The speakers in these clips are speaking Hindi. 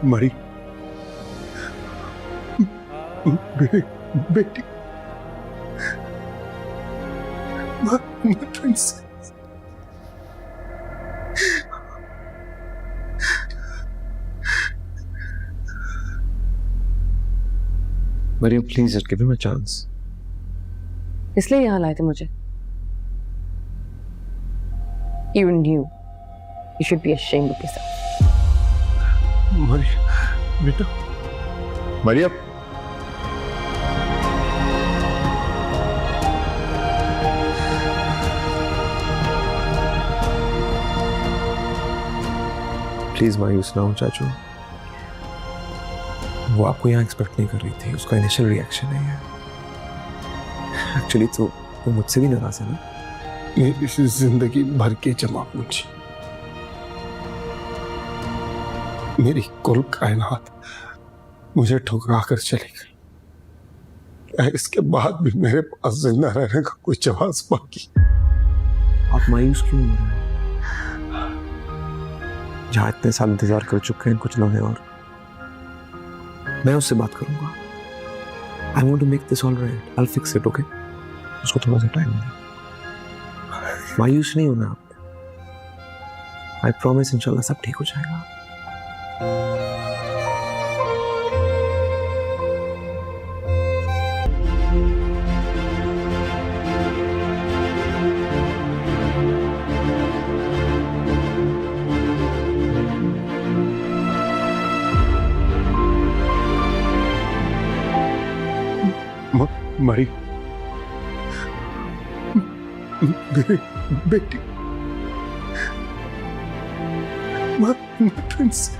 मरी बेटी Maryam please just give him a chance. इसलिए यहाँ लाए थे मुझे? You knew. You should be ashamed of yourself. बेटा मरियम प्लीज मायूस ना हो चाचू, वो आपको यहाँ एक्सपेक्ट नहीं कर रही थी, उसका इनिशियल रिएक्शन है ये। एक्चुअली तो वो मुझसे भी नाराज है ना। मेरी जिंदगी भर के जमा पूंजी, मेरी कुल कायनात मुझे ठुकरा कर चली गई। इसके बाद भी मेरे पास जिंदा रहने का कोई जवाब बाकी। आप मायूस क्यों हो रहे हैं? जहाँ इतने साल इंतजार कर चुके हैं, कुछ लम्हे और मैं उससे बात करूंगा। I want to make this all right. I'll fix it, okay? उसको थोड़ा सा टाइम दे। मायूस नहीं होना आपने। I promise इंशाल्लाह सब ठीक हो जाएगा। मरी बेटी प्रिंसेस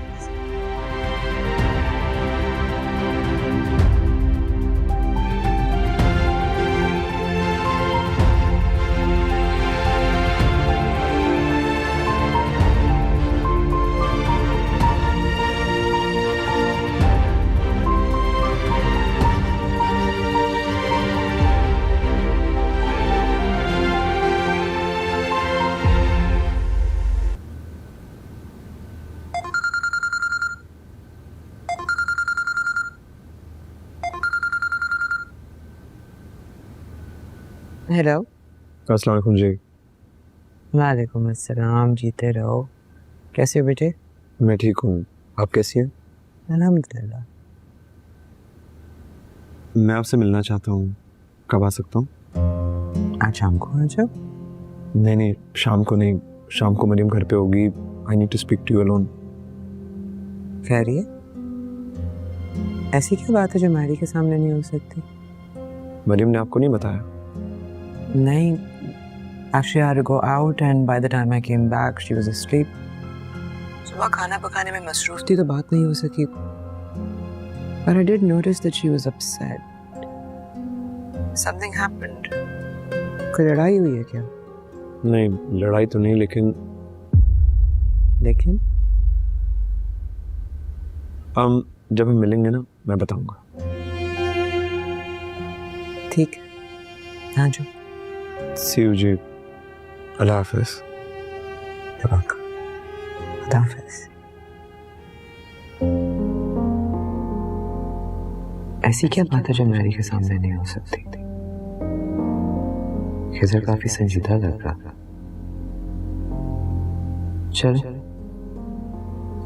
हेलो। अस्सलाम वालेकुम जी। वालेकुम अस्सलाम, जीते रहो। कैसे हो बेटे? मैं ठीक हूँ, आप कैसी हैं? अल्हम्दुलिल्लाह। मैं आपसे मिलना चाहता हूँ, कब आ सकता हूँ? आज शाम को आ जाओ। नहीं, शाम को नहीं, शाम को मरियम घर पे होगी। I need to speak to you alone. खैरियत? ऐसी क्या बात है जो मैरी के सामने नहीं हो सकती? मरियम ने आपको नहीं बताया? नहीं, actually I had to go out and by the time I came back she was asleep. सुबह खाना पकाने में मसरूफ थी तो बात नहीं हो सकी। But I did notice that she was upset. Something happened. कोई लड़ाई हुई है क्या? नहीं, लड़ाई तो नहीं, लेकिन जब हम मिलेंगे ना मैं बताऊंगा। ठीक है, हाँ जो सी यू जी। अल्लाह हाफिज़। अल्लाह हाफिज़। ऐसी क्या बात है जो मैरी के सामने नहीं हो सकती थी? खिज़र काफी संजीदा लग रहा था। चल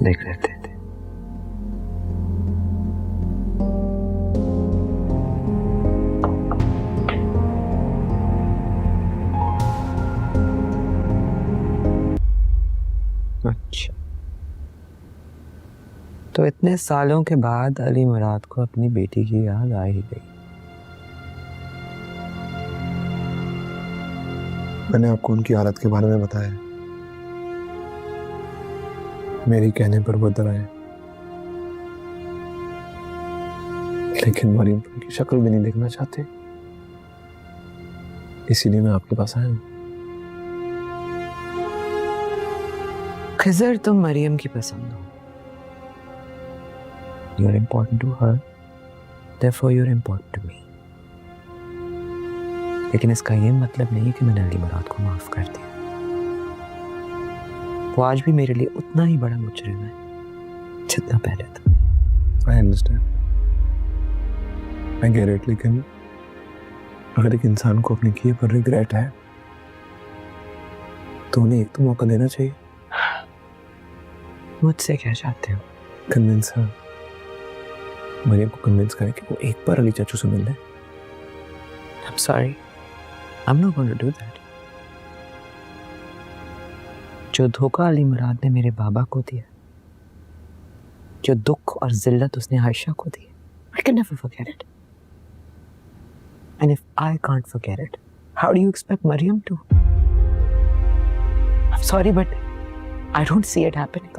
देख लेते थे। अच्छा, तो इतने सालों के बाद अली मुराद को अपनी बेटी की याद आ ही गई। मैंने आपको उनकी हालत के बारे में बताया, मेरे कहने पर वो डर आए, लेकिन मरियम की शक्ल भी नहीं देखना चाहते, इसीलिए मैं आपके पास आया हूँ। खिज़र, तुम मरियम की पसंद हो। You're important to her, therefore you're important to me. लेकिन इसका ये मतलब नहीं कि मैंने अली मुराद को माफ कर दिया। वो आज भी मेरे लिए उतना ही बड़ा मुजरिम है जितना पहले था। अंडरस्टैंड, आई गेट इट, लेकिन अगर एक इंसान को अपने किए पर रिग्रेट है तो उन्हें एक तो मौका देना चाहिए। मुझसे क्या चाहते हो? कन्विंस है, मरियम को कन्विंस करें कि वो एक बार अली चाचू से मिल ले। I'm sorry, I'm not going to do that. जो धोखा अली मुराद ने मेरे बाबा को दिया, जो दुख और जिल्लत उसने आयशा को दी, I can never forget it. And if I can't forget it, how do you expect Maryam to? I'm sorry, but I don't see it happening.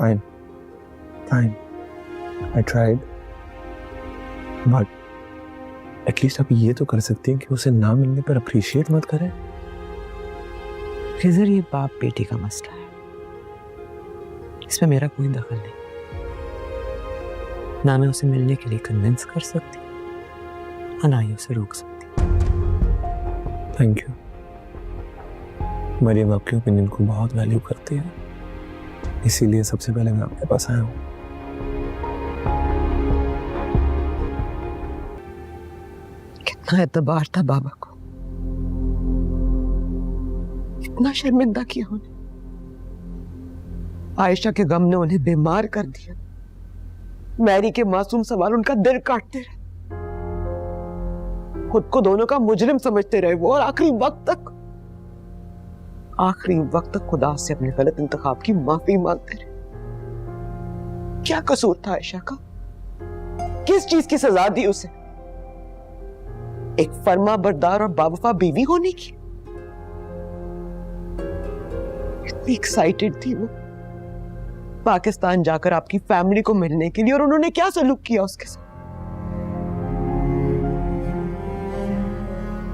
Fine. I tried. But at least आप ये तो कर सकती हैं कि उसे ना मिलने पर अप्रिशिएट मत करें। खिजर, ये बाप बेटी का मसला है, इसमें मेरा कोई दखल नहीं। ना मैं उसे मिलने के लिए कन्विंस कर सकती और ना ही उसे रोक सकती। Thank you. मरियम आपके ओपिनियन को बहुत वैल्यू करती है, इसीलिए सबसे पहले मैं आपके पास आया हूँ। कितना एतबार था बाबा को, इतना शर्मिंदा किया उन्हें। आयशा के गम ने उन्हें बीमार कर दिया। मैरी के मासूम सवाल उनका दिल काटते रहे, खुद को दोनों का मुजरिम समझते रहे वो, और आखिरी वक्त तक खुदा से अपने गलत इंतखाब की माफी मांगते रहे। क्या कसूर था आयशा का? किस चीज की सजा दी उसे? एक फर्मा बरदार और बावफा बीवी होने की? इतनी एक्साइटेड थी वो पाकिस्तान जाकर आपकी फैमिली को मिलने के लिए, और उन्होंने क्या सलूक किया उसके साथ?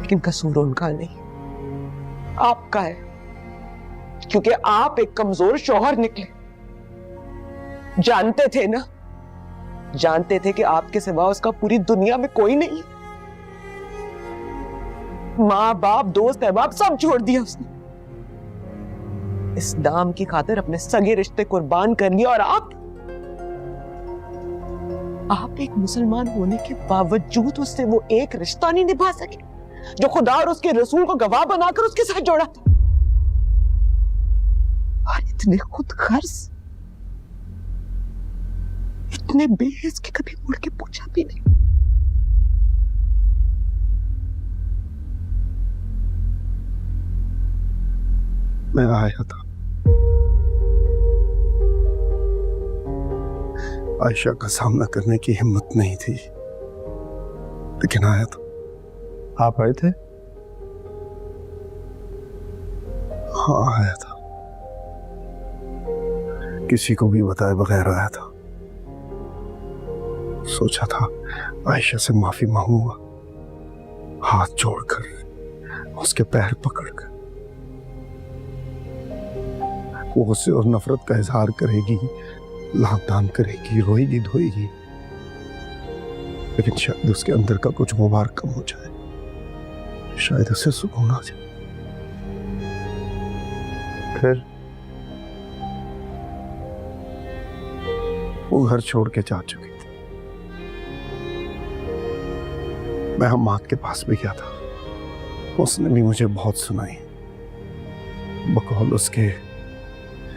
लेकिन कसूर उनका नहीं, आपका है, क्योंकि आप एक कमजोर शौहर निकले। जानते थे कि आपके सिवा उसका पूरी दुनिया में कोई नहीं है। माँ बाप दोस्त अहबाब सब छोड़ दिया उसने, इस दाम की खातिर अपने सगे रिश्ते कुर्बान कर लिया। और आप एक मुसलमान होने के बावजूद उससे वो एक रिश्ता नहीं निभा सके जो खुदा और उसके रसूल को गवाह बनाकर उसके साथ जोड़ा था। और इतने खुद गर्ज, इतने बेहिस कि कभी मुड़ के पूछा भी नहीं। मैं आया था, आयशा का सामना करने की हिम्मत नहीं थी, लेकिन आया था। आप आए थे? हाँ, आया था, किसी को भी बताए बगैर आया था। सोचा था आयशा से माफी मांगूंगा, हाथ जोड़कर, उसके पैर पकड़कर। वो उससे और नफरत का इजहार करेगी, लातान करेगी, रोएगी धोएगी, लेकिन शायद उसके अंदर का कुछ गुबार कम हो जाए, शायद उसे सुकून आ जाए। फिर वो घर छोड़ के जा चुकी थी। मैं हम्माद के पास भी गया था, उसने भी मुझे बहुत सुनाई। बकौल उसके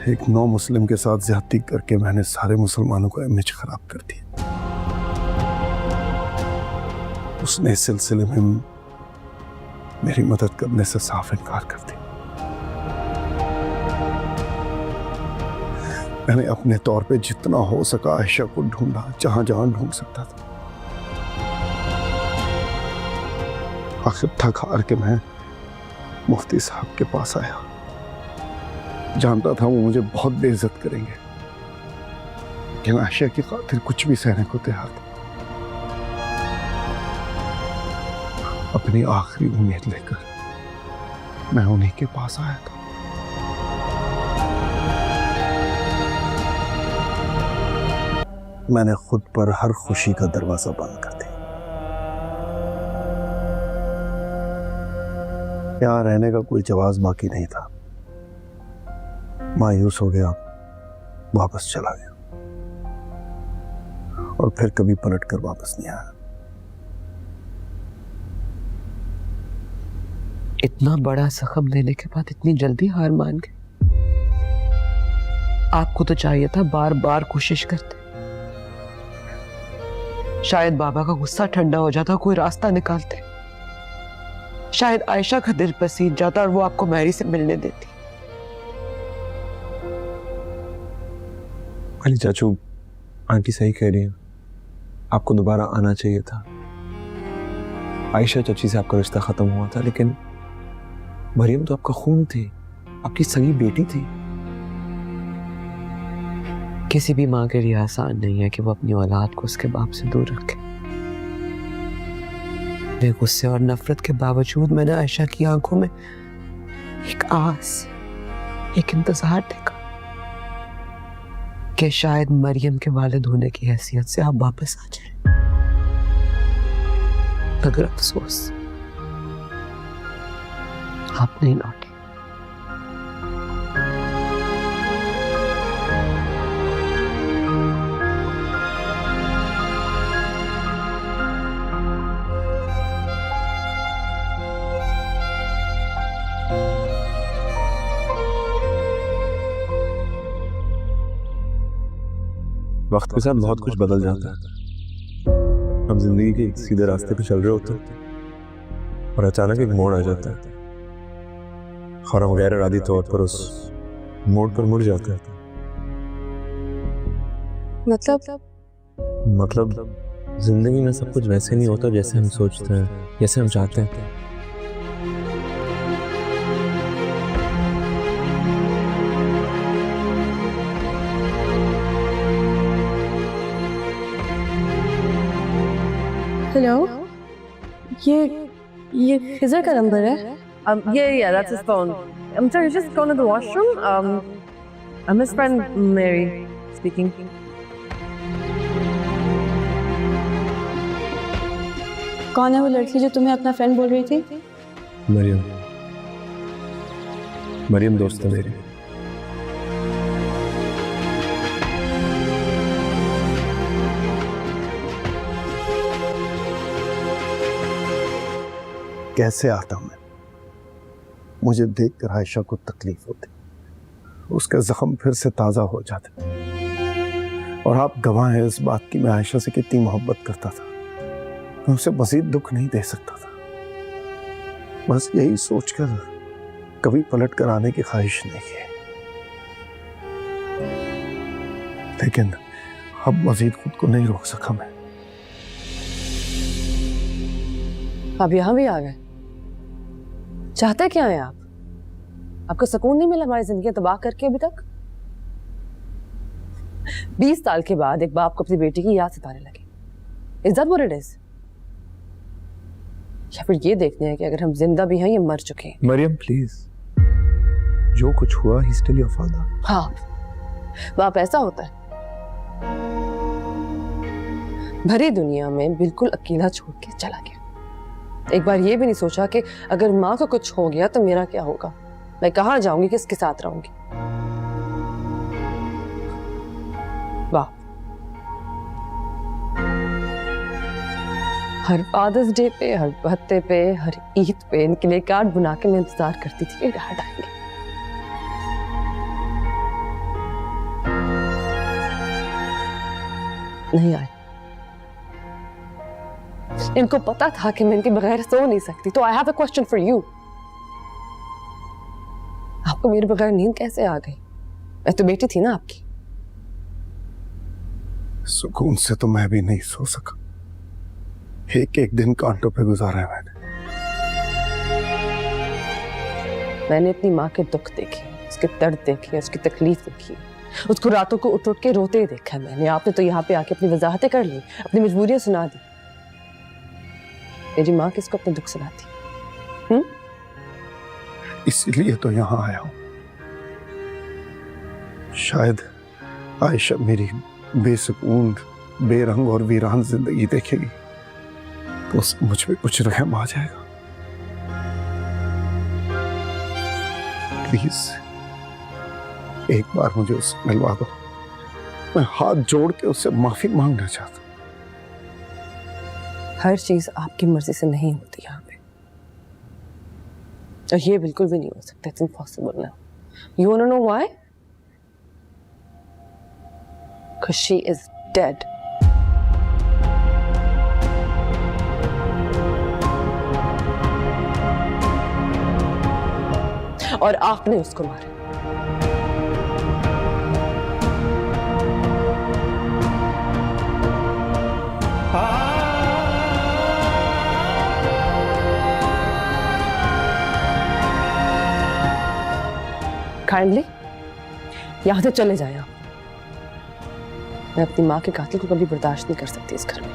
एक नौ मुस्लिम के साथ ज्यादती करके मैंने सारे मुसलमानों का इमेज खराब कर दिया। उसने इस सिलसिले में मेरी मदद करने से साफ इनकार कर दिया। मैंने अपने तौर पे जितना हो सका आयशा को ढूंढा, जहां जहां ढूंढ सकता था। आखिर थक हार के मैं मुफ्ती साहब के पास आया। जानता था वो मुझे बहुत बेइज्जत करेंगे, लेकिन आयशा की खातिर कुछ भी सहने को तैयार था। अपनी आखिरी उम्मीद लेकर मैं उन्हीं के पास आया था। मैंने खुद पर हर खुशी का दरवाजा बंद कर दिया। यहाँ रहने का कोई जवाब बाकी नहीं था। मायूस हो गया, वापस चला गया। और फिर कभी पलट कर वापस नहीं आया। इतना बड़ा जख्म देने के बाद इतनी जल्दी हार मान गए? आपको तो चाहिए था बार बार कोशिश करते। शायद बाबा का गुस्सा ठंडा हो जाता, कोई रास्ता निकालते। शायद आयशा का दिल पसीज जाता और वो आपको मैरी से मिलने देती। अली चाचू, आंटी सही कह रही है, आपको दोबारा आना चाहिए था। आयशा चाची से आपका रिश्ता खत्म हुआ था, लेकिन मरियम तो आपका खून थी, आपकी सगी बेटी थी। किसी भी माँ के लिए आसान नहीं है कि वो अपनी औलाद को उसके बाप से दूर रखे। गुस्से और नफरत के बावजूद मैंने आयशा की आंखों में एक आस, एक इंतजार देखा कि शायद मरियम के वालिद होने की हैसियत से आप वापस आ जाएं। मगर अफसोस, आप नहीं लौटे। वक्त के साथ बहुत कुछ बदल जाता है। हम जिंदगी के एक सीधे रास्ते पे चल रहे होते हैं और अचानक एक मोड़ आ जाता है और हम गैर इरादी तौर पर उस मोड़ पर मुड़ जाते हैं। मतलब जिंदगी में सब कुछ वैसे नहीं होता जैसे हम सोचते हैं, जैसे हम चाहते हैं। हेलो, ये खिजर का नंबर है? Yeah, that's his phone. I'm sorry, he's just going to the washroom. I'm his friend Mary speaking. कौन है वो लड़की जो तुम्हें अपना फ्रेंड बोल रही थी? मरियम दोस्त है मेरी। कैसे आता मैं? मुझे देखकर आयशा को तकलीफ होती, उसका जख्म फिर से ताज़ा हो जाता। और आप गवाह हैं इस बात की, मैं आयशा से कितनी मोहब्बत करता था। मैं उसे मजीद दुख नहीं दे सकता था। बस यही सोचकर कभी पलट कर आने की ख्वाहिश नहीं है, लेकिन अब मजीद खुद को नहीं रोक सका मैं। आप यहाँ भी आ गए? चाहते क्या हैं आप? आपको सुकून नहीं मिला हमारी जिंदगी तबाह करके अभी तक? 20 साल के बाद एक बाप को अपनी बेटी की याद सताने लगे। Is that what it is? या फिर ये देखने हैं कि अगर हम जिंदा भी हैं या मर चुके हैं? मरियम प्लीज, जो कुछ हुआ ही स्टिल योर फादर। हाँ, बाप ऐसा होता है, भरी दुनिया में बिल्कुल अकेला छोड़ के चला गया। एक बार ये भी नहीं सोचा कि अगर माँ को कुछ हो गया तो मेरा क्या होगा, मैं कहाँ जाऊंगी, किसके साथ रहूंगी। वाह, हर फादर्स डे पे, हर बर्थडे पे, हर ईद पे इनके लिए कार्ड बना के मैं इंतजार करती थी कि डांट आएंगे। नहीं आए। इनको पता था कि मैं इनके बगैर सो नहीं सकती, तो I have a question for you. आपको मेरे बगैर नींद कैसे आ गई? मैं तो बेटी थी ना आपकी। सुकून से तो मैं भी नहीं सो सका। एक एक दिन कांटों पे गुजारा है मैंने अपनी माँ के दुख देखे, उसके दर्द देखे, उसकी तकलीफ देखी, उसको रातों को उठ उठ के रोते देखा है मैंने। आपने तो यहाँ पे आके अपनी वजाहतें कर ली, अपनी मजबूरियां सुना दी। मेरी माँ किसको अपने दुख सुनाती? इसीलिए तो यहाँ आया हूं। शायद आयशा मेरी बेसुकून, बेरंग और वीरान जिंदगी देखेगी तो उसे मुझ पे कुछ रहम आ जाएगा। प्लीज एक बार मुझे उससे मिलवा दो। मैं हाथ जोड़ के उससे माफी मांगना चाहता हूं। हर चीज आपकी मर्जी से नहीं होती यहाँ पे, और ये बिल्कुल भी नहीं हो सकता। इट्स इम्पॉसिबल ना। You want to know why? Because she is dead. और आपने उसको मारा। काइंडली यहां से चले जाए आप। मैं अपनी माँ के कातिल को कभी बर्दाश्त नहीं कर सकती इस घर में।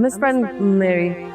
Miss Friend Mary.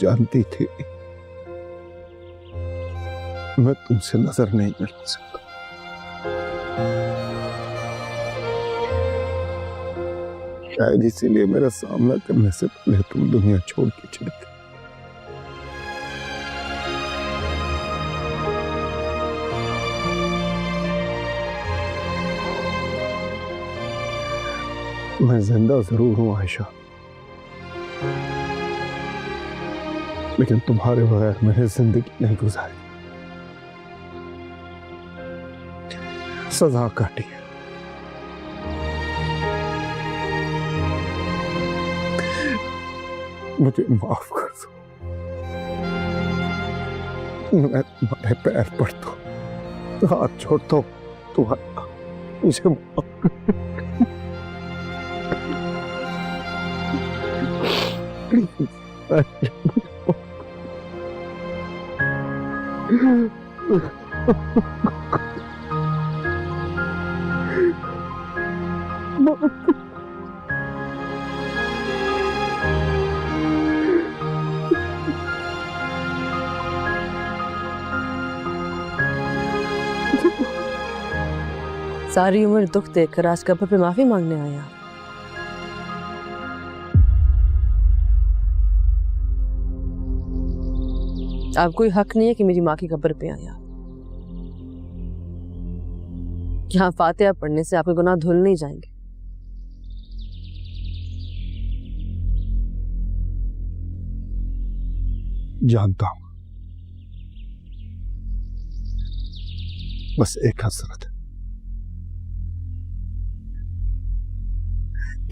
जानती थी मैं तुमसे नजर नहीं मिला सकता। शायद इसीलिए मेरा सामना करने से पहले तुम दुनिया छोड़ के चले गए। मैं जिंदा जरूर हूं आयशा, लेकिन तुम्हारे बगैर मैंने जिंदगी नहीं गुजारी। सजा काटी है। मुझे माफ कर दो। मैं तुम्हारे पैर पड़ता हूं, हाथ छोड़ता हूं, तुम्हारा मुझे माफ कर दो। सारी उम्र दुख देखकर आज कब्र पे माफी मांगने आया। आप कोई हक नहीं है कि मेरी माँ की कब्र पे आया। यहाँ फातिहा पढ़ने से आपके गुनाह धुल नहीं जाएंगे। जानता हूं, बस एक हसरत है।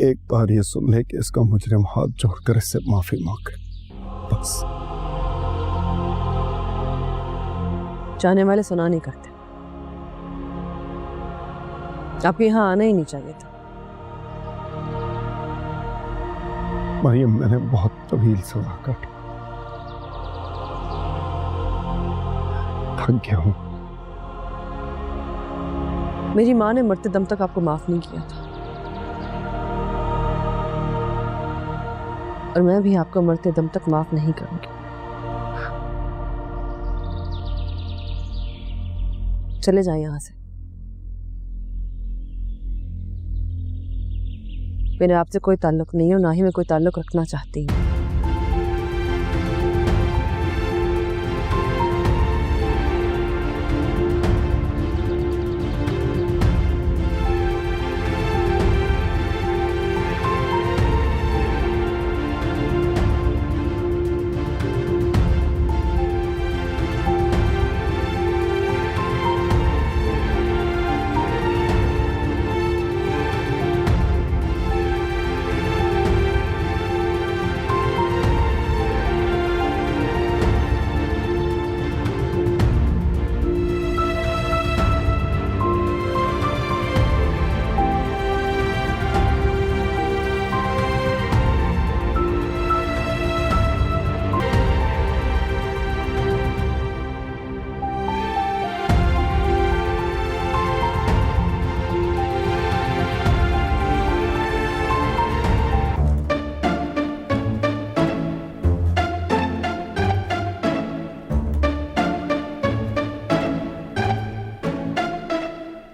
एक बार ये सुन ले कि इसका मुजरिम हाथ जोड़कर इससे माफी मांगे, बस। चाहने वाले सुना नहीं करते। आपको यहाँ आना ही नहीं चाहिए था। मरियम, मैंने बहुत तवील सजा काटी, थक गया हूं। मेरी माँ ने मरते दम तक आपको माफ नहीं किया था, और मैं भी आपको मरते दम तक माफ नहीं करूंगी। चले जाए यहां से। मेरे आपसे कोई ताल्लुक नहीं है और ना ही मैं कोई ताल्लुक रखना चाहती हूँ।